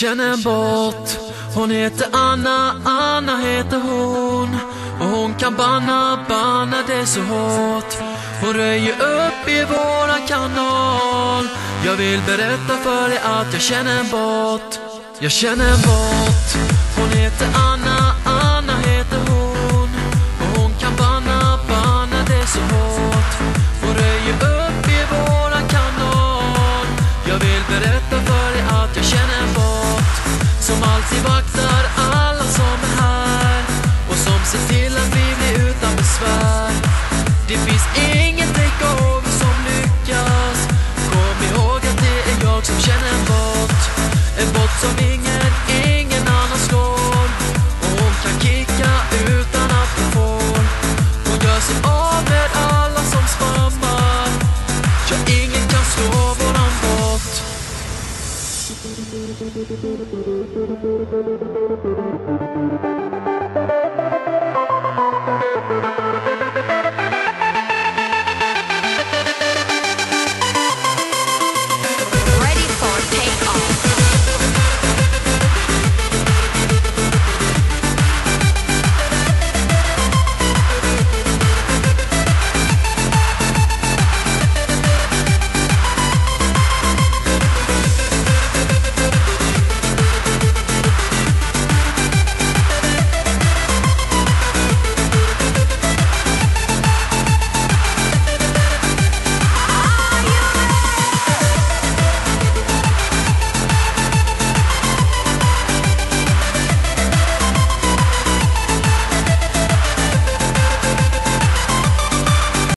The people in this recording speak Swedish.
Känner en bot, hon heter Anna, Anna heter hon. Och hon kan banna det så hårt. Hon röjer upp i våran kanal. Jag vill berätta för dig att jag känner en bot. Jag känner en bot, hon heter Anna, Anna heter hon. Och hon kan banna det så hårt. Hon röjer upp i våran kanal. Jag vill berätta för dig att jag känner en bot som alltid vaktar alla som är här och som ser till att vi blir utan besvär. Det finns ingen takeover som lyckas. Kom ihåg att det är jag som känner en bot. En bot som ingen annan slår. Och hon kan kicka utan att hon får. Hon gör sig av med alla som spammar. Ja, ingen kan slå våran bot.